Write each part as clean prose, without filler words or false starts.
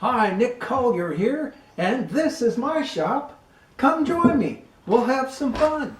Hi, Nick Collier here, and this is my shop. Come join me. We'll have some fun.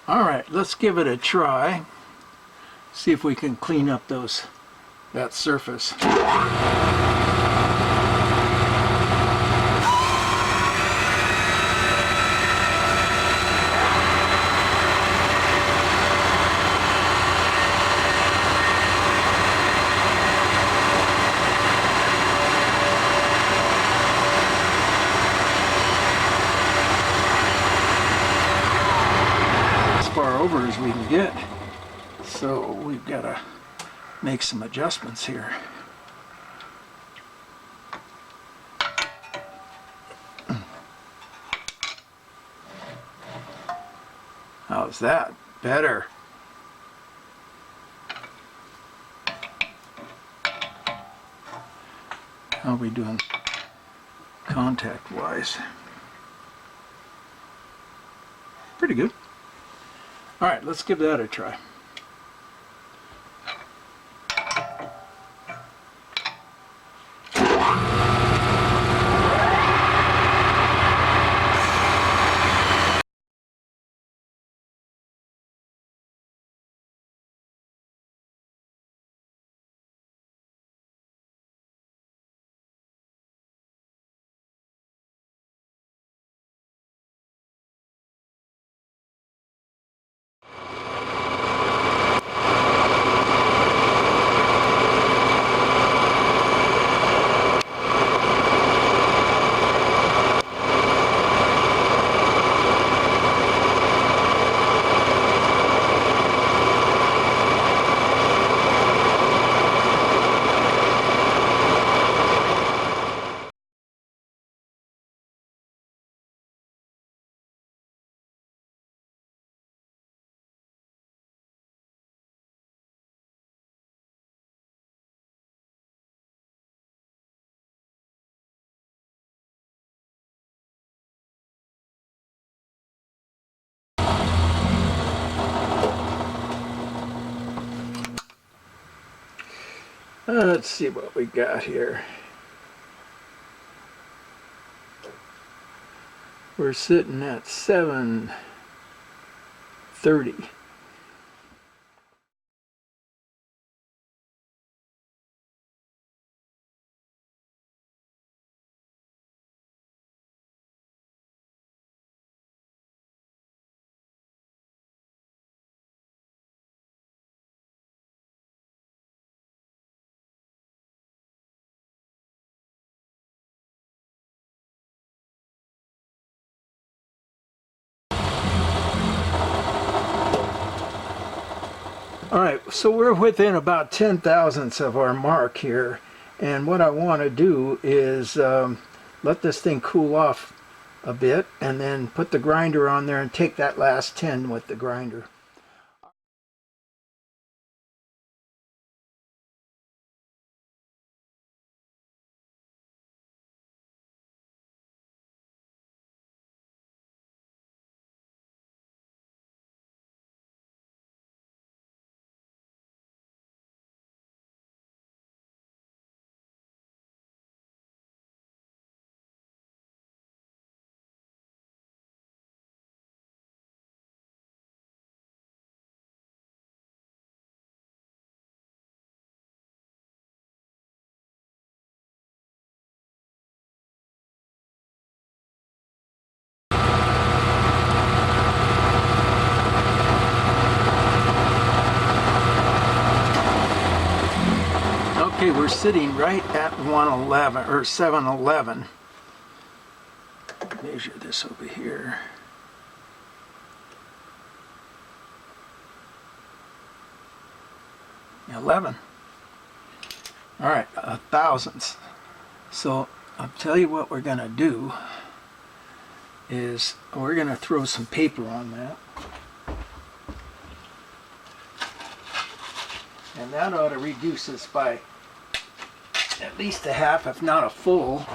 All right, let's give it a try. See if we can clean up that surface. As far over as we can get. So we've got to make some adjustments here. How's that? Better. How are we doing contact-wise? Pretty good. All right, let's give that a try. Let's see what we got here. We're sitting at 730. All right, so we're within about 10 thousandths of our mark here, and what I want to do is let this thing cool off a bit and then put the grinder on there and take that last 10 with the grinder. Okay, we're sitting right at 111 or 711. Measure this over here. 11. All right, thousandths. So I'll tell you what we're going to do is we're going to throw some paper on that. And that ought to reduce this by at least a half, if not a full.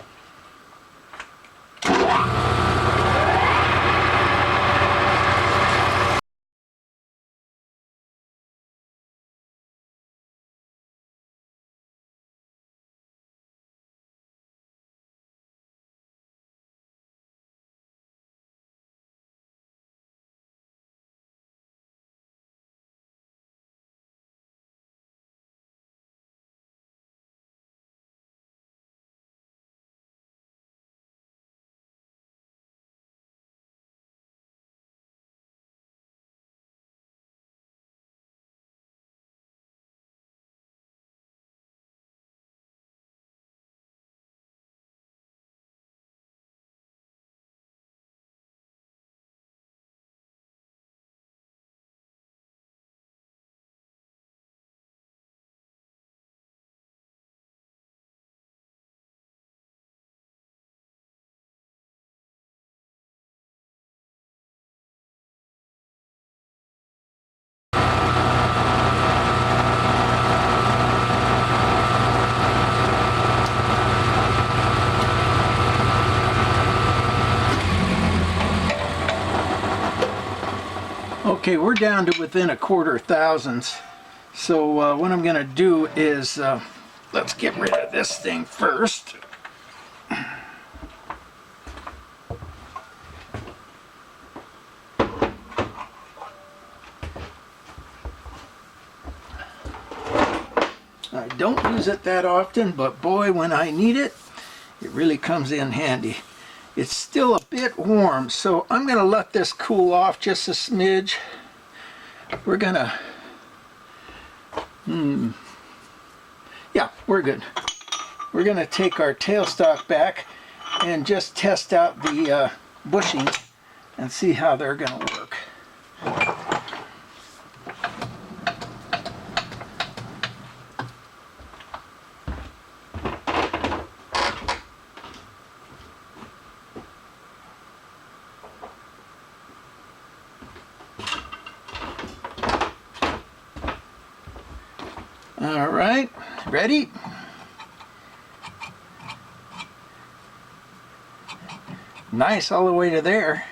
Okay, we're down to within a quarter thousandths. So what I'm going to do is, let's get rid of this thing first. I don't use it that often, but boy, when I need it, it really comes in handy. It's still a bit warm, so I'm going to let this cool off just a smidge. We're going to... Yeah, we're good. We're going to take our tailstock back and just test out the bushings and see how they're going to work. All right, ready? Nice all the way to there.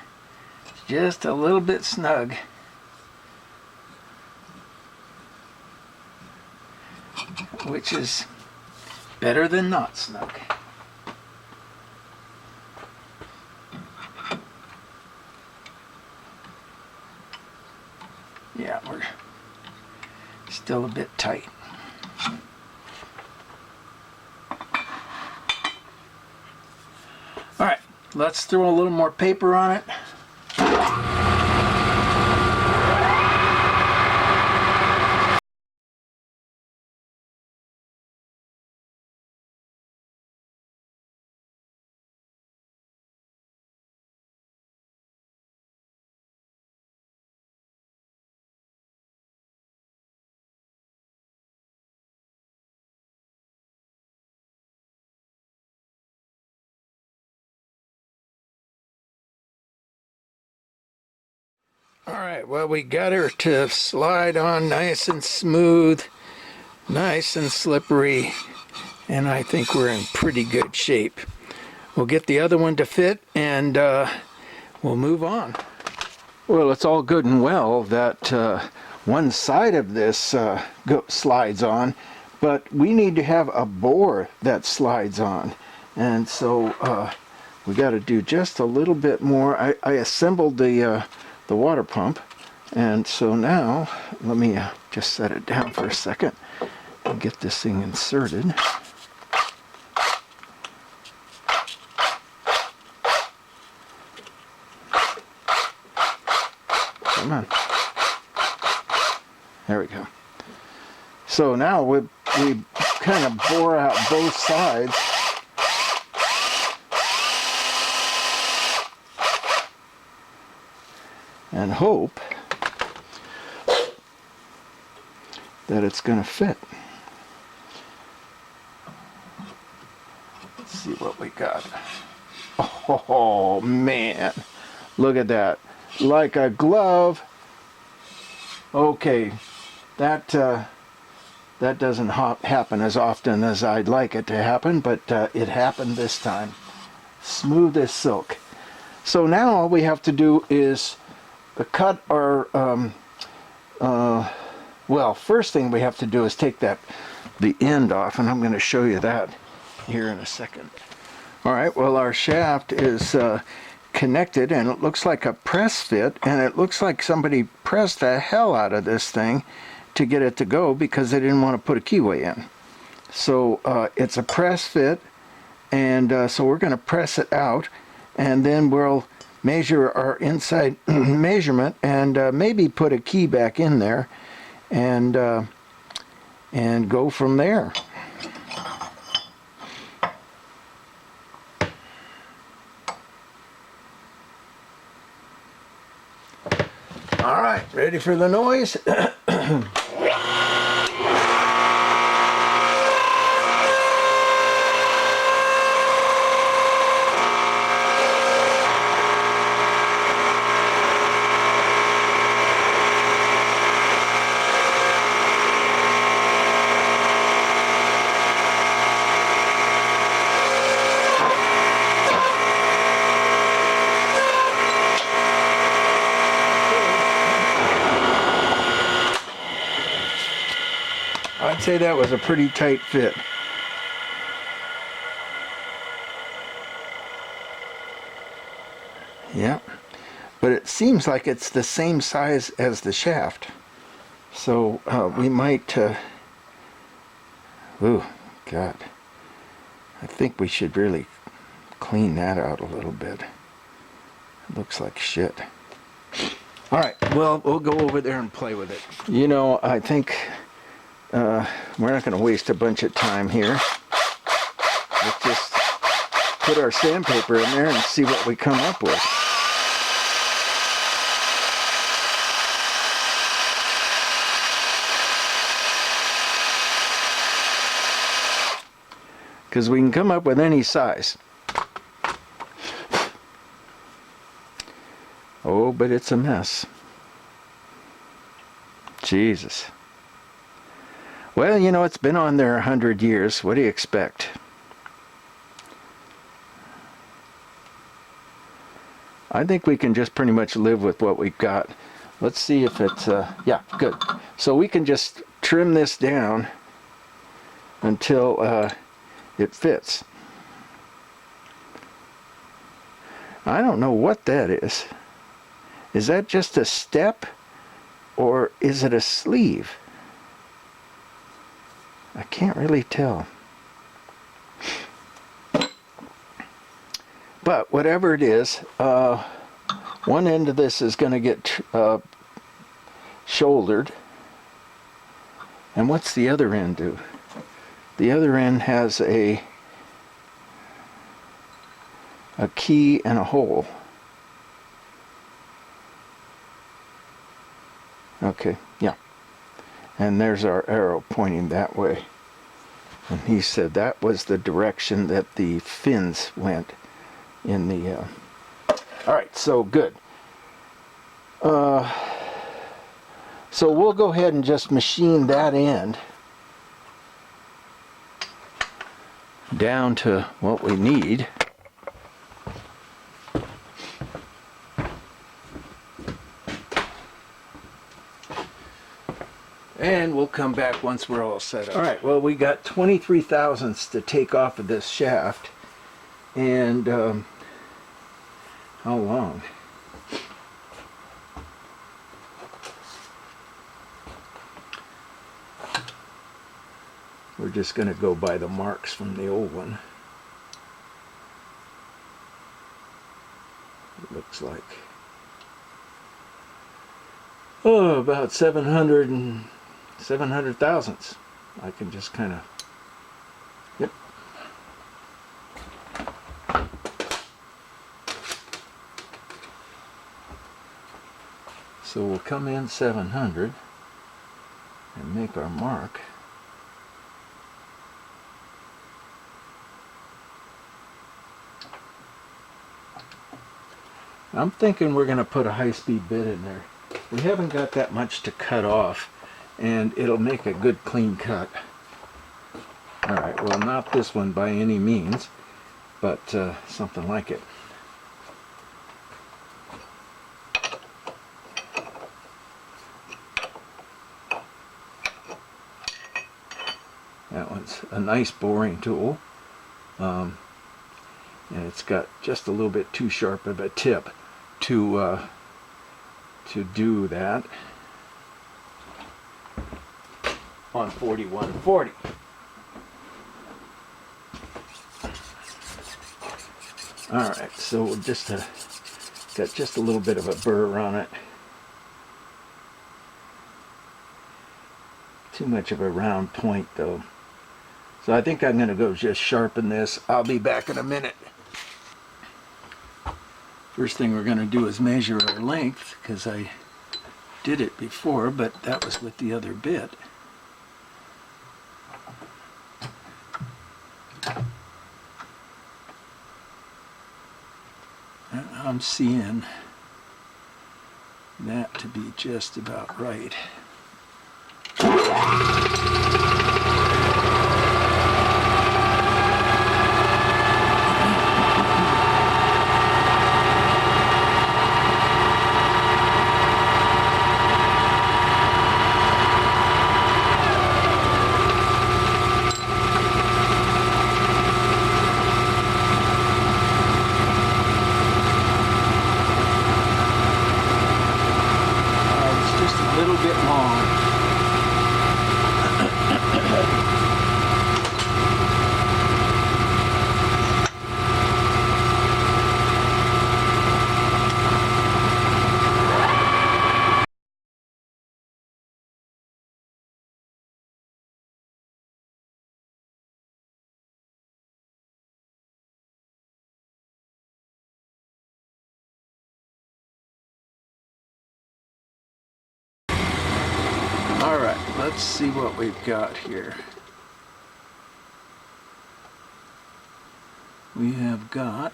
Just a little bit snug. Which is better than not snug. Yeah, we're still a bit tight. All right, let's throw a little more paper on it. All right, well, we got her to slide on nice and smooth, nice and slippery, and I think we're in pretty good shape. We'll get the other one to fit, and we'll move on. Well, it's all good and well that one side of this slides on, but we need to have a bore that slides on, and so we got to do just a little bit more. I assembled the water pump, and so now let me just set it down for a second and get this thing inserted. Come on. There we go. So now we kind of bore out both sides. And hope that it's going to fit. Let's see what we got. Oh man, look at that. Like a glove. Okay, that doesn't happen as often as I'd like it to happen, but it happened this time. Smooth as silk. So now all we have to do is cut our, well, first thing we have to do is take the end off, and I'm going to show you that here in a second. All right, well, our shaft is connected, and it looks like a press fit, and it looks like somebody pressed the hell out of this thing to get it to go because they didn't want to put a keyway in. So it's a press fit, and so we're going to press it out, and then we'll measure our inside measurement and maybe put a key back in there and go from there. All right, ready for the noise? I'd say that was a pretty tight fit. Yeah, but it seems like it's the same size as the shaft. So we might, ooh, God. I think we should really clean that out a little bit. It looks like shit. All right, well, we'll go over there and play with it. You know, I think we're not going to waste a bunch of time here. Let's just put our sandpaper in there and see what we come up with. Because we can come up with any size. Oh, but it's a mess. Jesus. Well, you know, it's been on there 100 years. What do you expect? I think we can just pretty much live with what we've got. Let's see if it's, yeah, good. So we can just trim this down until it fits. I don't know what that is. Is that just a step or is it a sleeve? I can't really tell. But whatever it is, one end of this is going to get shouldered. And what's the other end do? The other end has a key and a hole. Okay, yeah. And there's our arrow pointing that way. And he said that was the direction that the fins went in the... Alright, so good. So we'll go ahead and just machine that end down to what we need. And we'll come back once we're all set up. All right, well, we got 23 thousandths to take off of this shaft. And how long? We're just going to go by the marks from the old one. It looks like. Oh, about 700 thousandths. I can just kind of So we'll come in 700 and make our mark. I'm thinking we're going to put a high-speed bit in there. We haven't got that much to cut off, and it'll make a good clean cut. Alright, well, not this one by any means, but something like it. That one's a nice boring tool, and it's got just a little bit too sharp of a tip to do that on 4140. Alright, so we'll just got just a little bit of a burr on it. Too much of a round point though. So I think I'm going to go just sharpen this. I'll be back in a minute. First thing we're going to do is measure our length, because I did it before, but that was with the other bit. I'm seeing that to be just about right. Alright, let's see what we've got here. We have got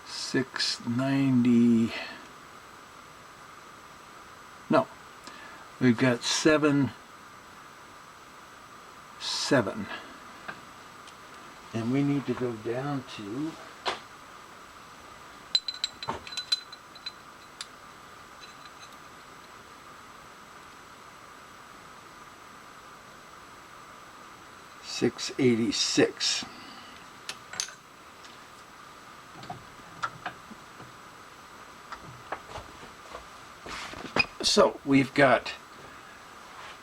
690. No, we've got 7. And we need to go down to 686. So we've got,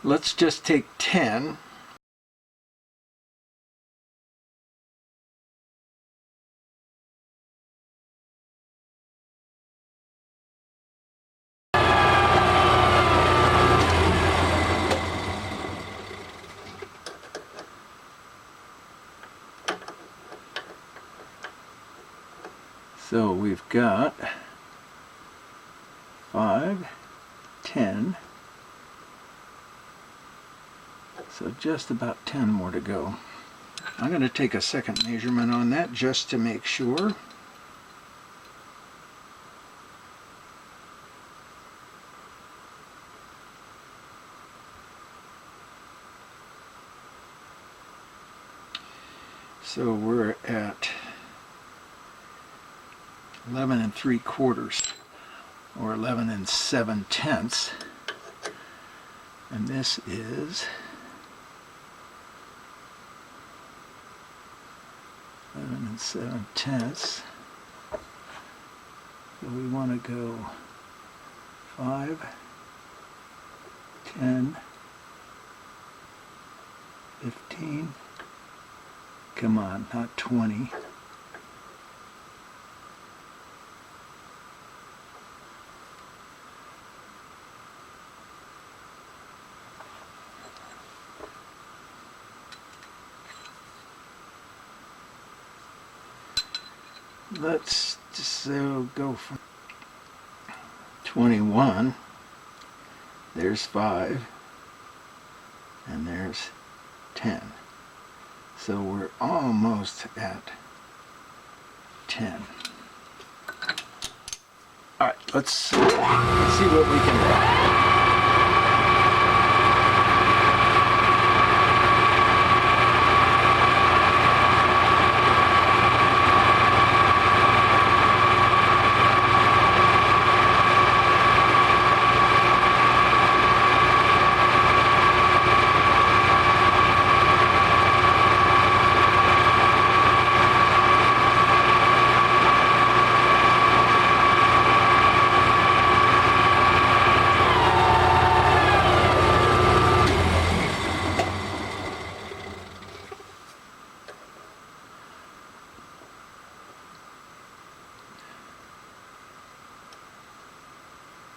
let's just take 10. So we've got 5, 10, so just about 10 more to go. I'm going to take a second measurement on that just to make sure. So we're at 11 3/4 or 11 7/10, and this is 11 7/10. So we want to go 5, 10, 15. Come on, not 20. Let's just go from 21. There's 5. And there's 10. So we're almost at 10. All right, let's see what we can do.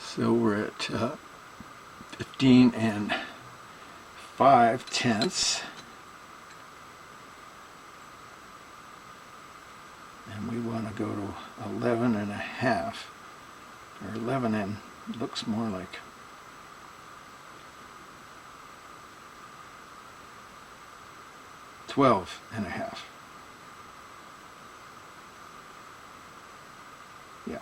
So we're at 15 and 5/10, and we want to go to 11 and a half, or 11 and looks more like 12 and a half. Yeah.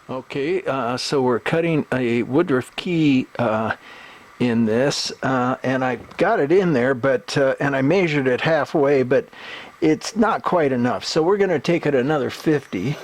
Okay, so we're cutting a Woodruff key in this, and I got it in there, but and I measured it halfway, but it's not quite enough. So we're going to take it another 50.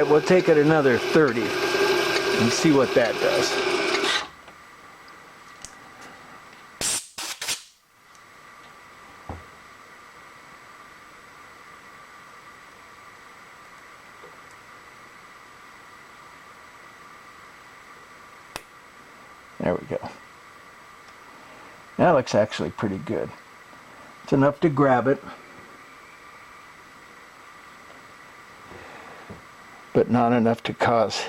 We'll take it another 30 and see what that does. There we go. That looks actually pretty good. It's enough to grab it, but not enough to cause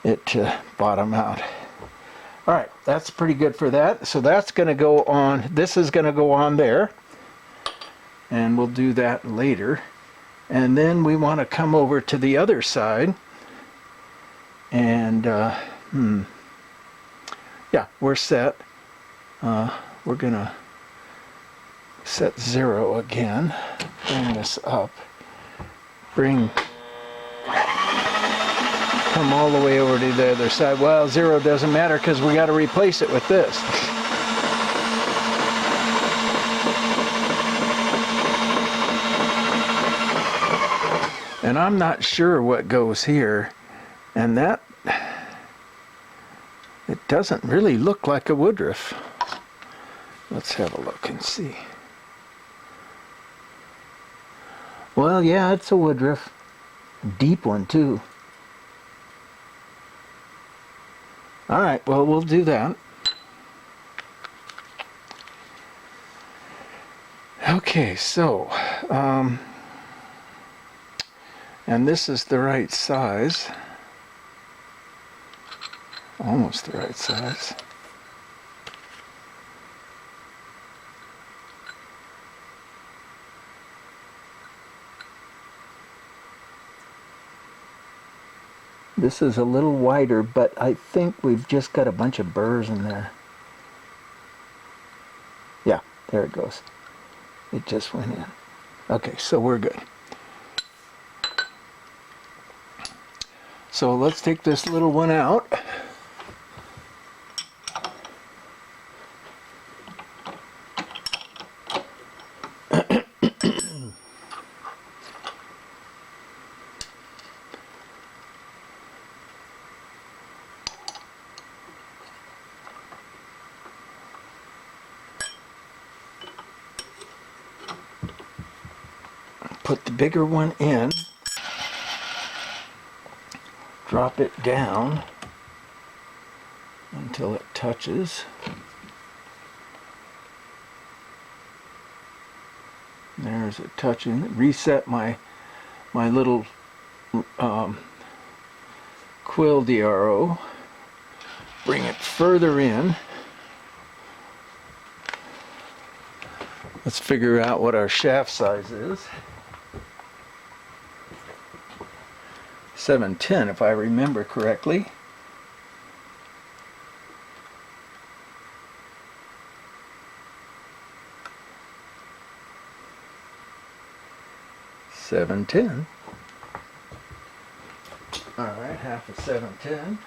it to bottom out. All right, that's pretty good for that. So that's going to go on, this is going to go on there, and we'll do that later. And then we want to come over to the other side, and yeah, we're set. We're going to set 0 again, bring this up, come all the way over to the other side. Well, 0 doesn't matter because we got to replace it with this. And I'm not sure what goes here, and that, it doesn't really look like a Woodruff. Let's have a look and see. Well, yeah, it's a Woodruff. A deep one too. All right, well, we'll do that. Okay, so, and this is the right size. Almost the right size. This is a little wider, but I think we've just got a bunch of burrs in there. Yeah, there it goes. It just went in. Okay, so we're good. So let's take this little one out. put the bigger one in, drop it down until it touches. There's it touching. Reset my little quill DRO. Bring it further in. Let's figure out what our shaft size is. 710 if I remember correctly. $7.10. All right, half of $7.10.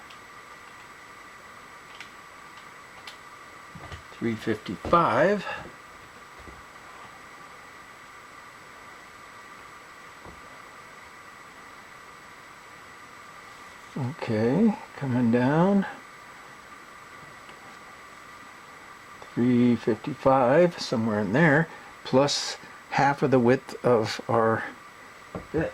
$3.55. Okay, coming down. $3.55, somewhere in there, plus half of the width of our bit.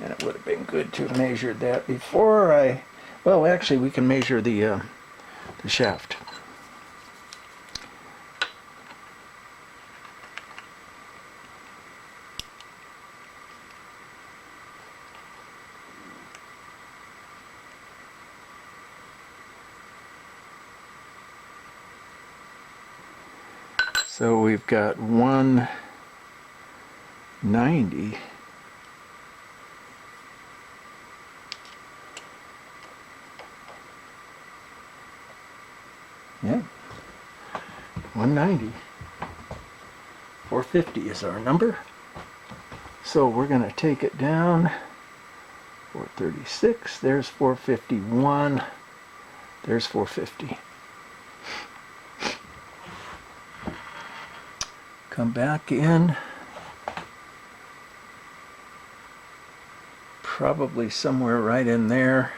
And it would have been good to have measured that before I... Well, actually, we can measure the shaft. So we've got 190. Yeah, 190. 450 is our number. So we're going to take it down. 436. There's 451. There's 450. Come back in. Probably somewhere right in there.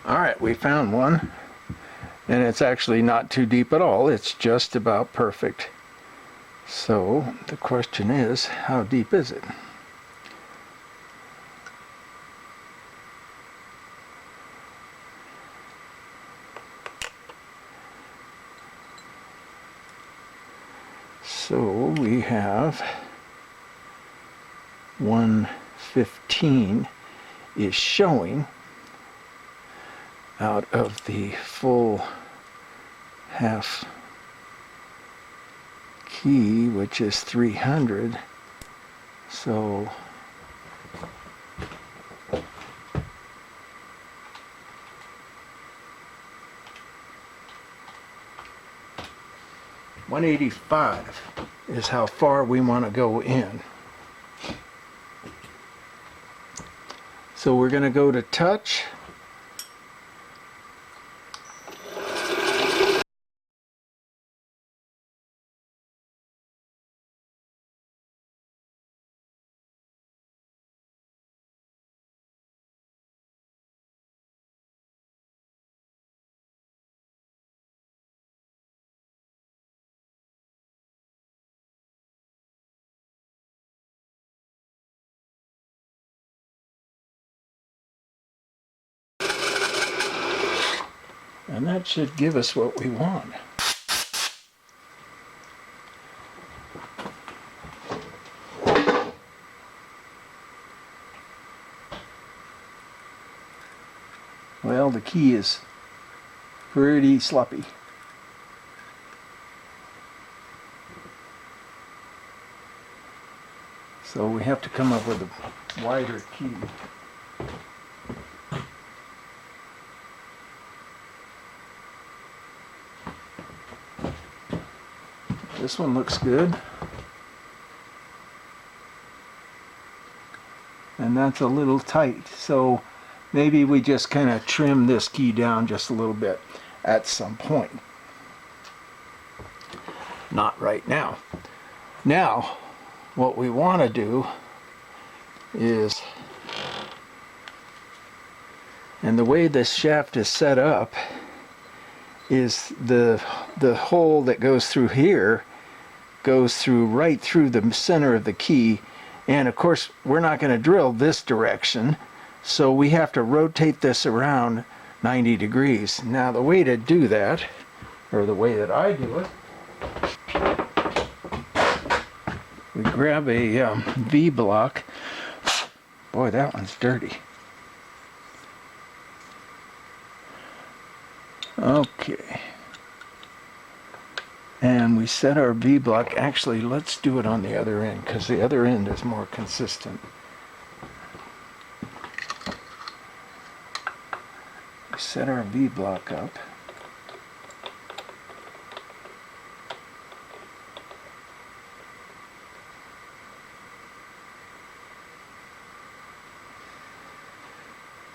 Alright, we found one. And it's actually not too deep at all. It's just about perfect. So the question is, how deep is it? So we have 115 is showing out of the full half key, which is 300. So $185 is how far we want to go in. So we're going to go to touch. And that should give us what we want. Well, the key is pretty sloppy. So we have to come up with a wider key. This one looks good. And that's a little tight. So maybe we just kind of trim this key down just a little bit at some point. Not right now. Now, what we want to do is, and the way this shaft is set up is the hole that goes through here goes through right through the center of the key, and of course we're not going to drill this direction, so we have to rotate this around 90 degrees. Now the way to do that, or the way that I do it, we grab a V block. Boy, that one's dirty. Okay. And we set our V block. Actually, let's do it on the other end, because the other end is more consistent. We set our V block up.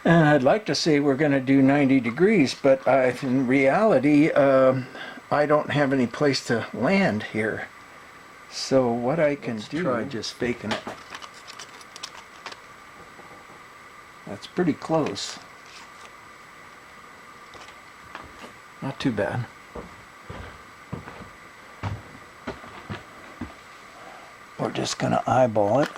And I'd like to say we're going to do 90 degrees, but in reality, I don't have any place to land here. So what I can do, try just faking it. That's pretty close. Not too bad. We're just going to eyeball it.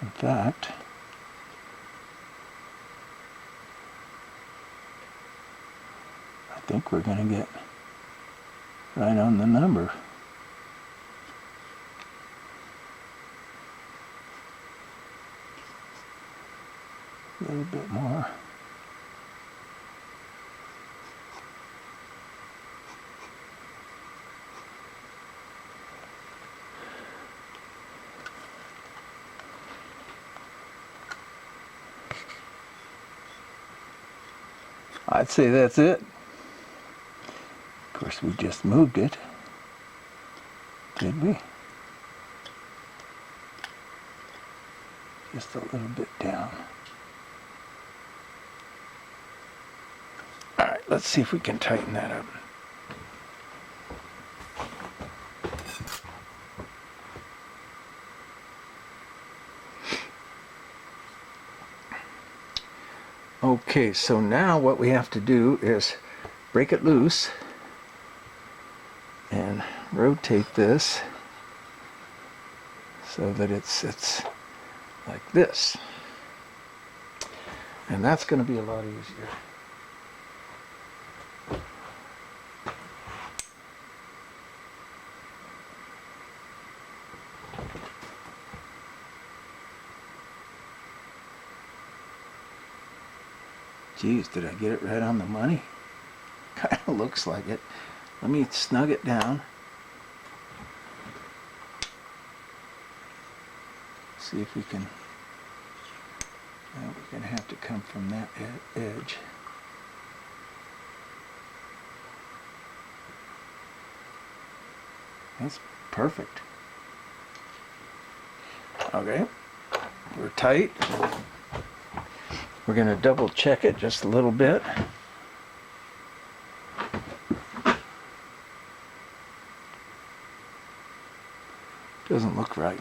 In fact, I think we're going to get right on the number. A little bit more. I'd say that's it. Of course, we just moved it. Did we? Just a little bit down. All right, let's see if we can tighten that up. Okay, so now what we have to do is break it loose and rotate this so that it sits like this. And that's going to be a lot easier. Geez, did I get it right on the money? Kind of looks like it. Let me snug it down. See if we can. Well, we're going to have to come from that edge. That's perfect. Okay, we're tight. We're going to double check it just a little bit. Doesn't look right.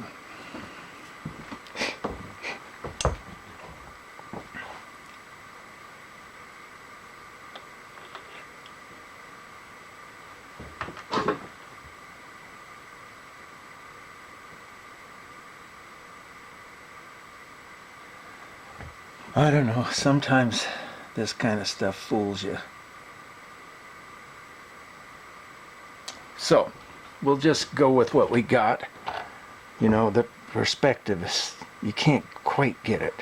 I don't know, sometimes this kind of stuff fools you. So, we'll just go with what we got. You know, the perspective is, you can't quite get it.